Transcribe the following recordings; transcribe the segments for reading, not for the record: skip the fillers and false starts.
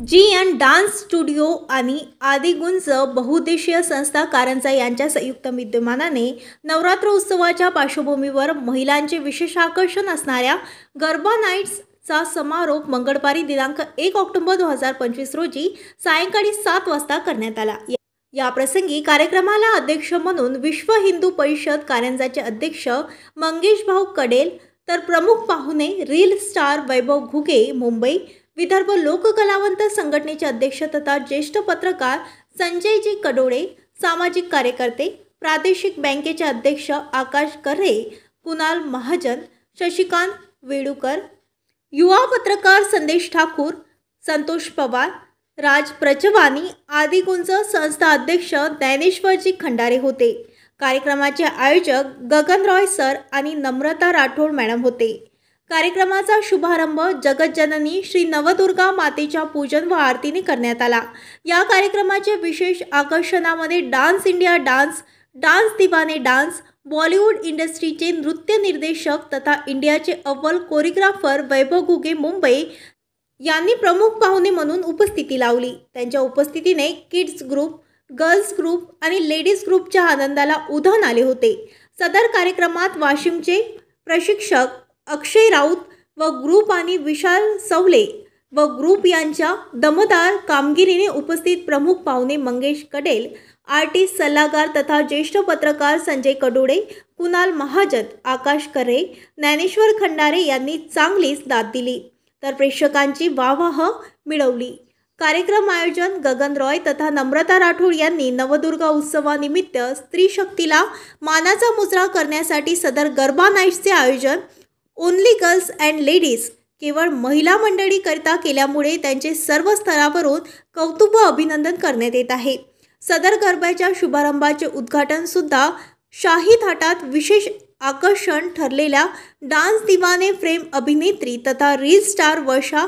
जी dance studio आणि आदिगुंज बहुउद्देशीय संस्था कारंजा यांच्या संयुक्त विद्यमानाने नवरात्र उत्सवाच्या पार्श्वभूमीवर महिलांचे विशेष आकर्षण असणाऱ्या गरबा नाईट्सचा समारोप मंगळवारी दिनांक 1 ऑक्टोबर 2025 रोजी सायंकाळी 7 वाजता करण्यात आला। या प्रसंगी कार्यक्रमाला अध्यक्ष म्हणून विश्व हिंदू परिषद कारंजाचे अध्यक्ष मंगेश भाऊ कडेल, तर प्रमुख पाहुणे रील स्टार वैभव घुगे मुंबई, विदर्भ लोककलावंत संघटनेचे अध्यक्ष तथा ज्येष्ठ पत्रकार संजयजी कडोळे, सामाजिक कार्यकर्ते, प्रादेशिक बँकेचे अध्यक्ष आकाश कर्रे, कुणाल महाजन, शशिकांत वेडुकर, युवा पत्रकार संदेश ठाकूर, संतोष पवार, राज प्रचवानी, आदिगुंज संस्था अध्यक्ष ज्ञानेश्वरजी खंडारे होते। कार्यक्रमाचे आयोजक गगन रॉय सर आणि नम्रता राठोड मॅडम होते। कार्यक्रमाचा शुभारंभ जगतजननी श्री नवदुर्गा मातेच्या पूजन व आरतीने करण्यात आला। या कार्यक्रमाचे विशेष आकर्षणामध्ये dance India dance, dance Deewane dance, Bollywood इंडस्ट्रीचे नृत्य निर्देशक तथा इंडियाचे अव्वल कोरिओग्राफर वैभव घुगे मुंबई यांनी प्रमुख पाहुणे म्हणून उपस्थिती लावली। त्यांच्या उपस्थितीने किड्स ग्रुप, गर्ल्स ग्रुप आणि लेडीज ग्रुपच्या आनंदाला उधाण आले होते। सदर कार्यक्रमात वाशिमचे प्रशिक्षक अक्षय राऊत व ग्रुप आणि विशाल सवले व ग्रुप यांच्या दमदार कामगिरीने उपस्थित प्रमुख पाहुणे मंगेश कडेल, आर्टिस्ट सल्लागार तथा ज्येष्ठ पत्रकार संजय कडोळे, कुणाल महाजन, आकाश कर्रे, ज्ञानेश्वर खंडारे यांनी चांगलीच दाद दिली, तर प्रेक्षकांची वाहवाह मिळवली। कार्यक्रम आयोजन गगन रॉय तथा नम्रता राठोड यांनी नवदुर्गा उत्सवानिमित्त स्त्री शक्तीला मानाचा मुजरा करण्यासाठी सदर गरबा नाईट्सचे आयोजन ओनली गर्ल्स अँड लेडीज, केवळ महिला मंडळीकरिता केल्यामुळे त्यांचे सर्व स्तरावरून कौतुक व अभिनंदन करण्यात येत आहे। सदर गरब्याच्या शुभारंभाचे उद्घाटन सुद्धा शाही थाटात विशेष आकर्षण ठरलेल्या डान्स दिवाने फ्रेम अभिनेत्री तथा रील स्टार वर्षा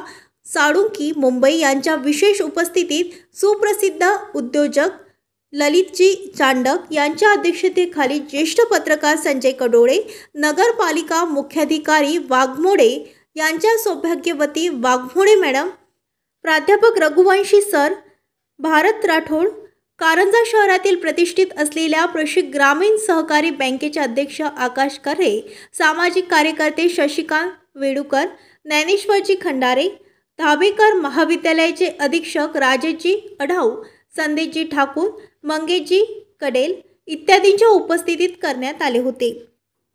साळुंकी मुंबई यांच्या विशेष उपस्थितीत सुप्रसिद्ध उद्योजक ललितजी चांडक यांच्या अध्यक्षतेखाली ज्येष्ठ पत्रकार संजय कडोळे, नगरपालिका मुख्याधिकारी वाघमोडे यांच्या सौभाग्यवती वाघमोडे मॅडम, प्राध्यापक रघुवंशी सर, भारत राठोड, कारंजा शहरातील प्रतिष्ठित असलेल्या प्रशिक ग्रामीण सहकारी बँकेचे अध्यक्ष आकाश कर्रे, सामाजिक कार्यकर्ते शशिकांत वेडुकर, ज्ञानेश्वरजी खंडारे, धाबेकर महाविद्यालयाचे अधीक्षक राजेशजी अढाऊ, संदेशजी ठाकूर, मंगेशजी कडेल इत्यादींच्या उपस्थितीत करण्यात आले होते।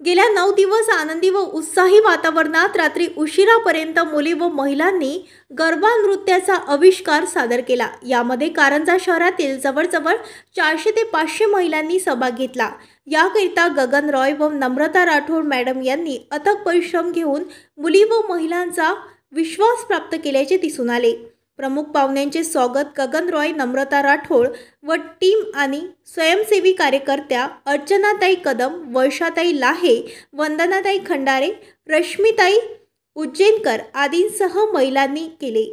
गेल्या 9 दिवस आनंदी व उत्साही वातावरणात रात्री उशिरापर्यंत मुली व महिलांनी गरबा नृत्याचा आविष्कार सादर केला। यामध्ये कारंजा शहरातील जवळजवळ 400 ते 500 महिलांनी सहभाग घेतला। याकरिता गगन रॉय व नम्रता राठोड मॅडम यांनी अथक परिश्रम घेऊन मुली व महिलांचा विश्वास प्राप्त केल्याचे दिसून आले। प्रमुख पाहुण्यांचे स्वागत गगन रॉय, नम्रता राठोड व टीम आणि स्वयंसेवी कार्यकर्त्या अर्चनाताई कदम, वर्षाताई लाहे, वंदनाताई खंडारे, रश्मीताई उज्जैनकर आदींसह महिलांनी केले।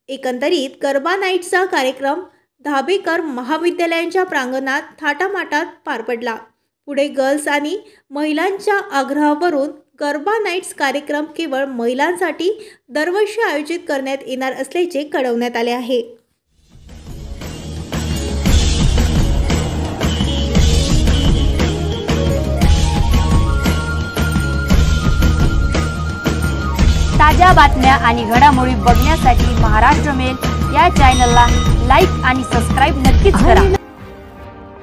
एकंदरीत गरबा नाईट्सचा कार्यक्रम धाबेकर महाविद्यालयाच्या प्रांगणात थाटामाटात पार पडला। पुढे गर्ल्स आणि महिलांच्या आग्रहावरून गरबा नाईट्स कार्यक्रम केवळ महिलांसाठी दरवर्षी आयोजित करण्यात येणार असल्याचे कळवण्यात आले आहे। ताज्या बातम्या आणि घडामोडी बघण्यासाठी महाराष्ट्र मेल या चॅनलला लाईक आणि सबस्क्राईब नक्कीच करा।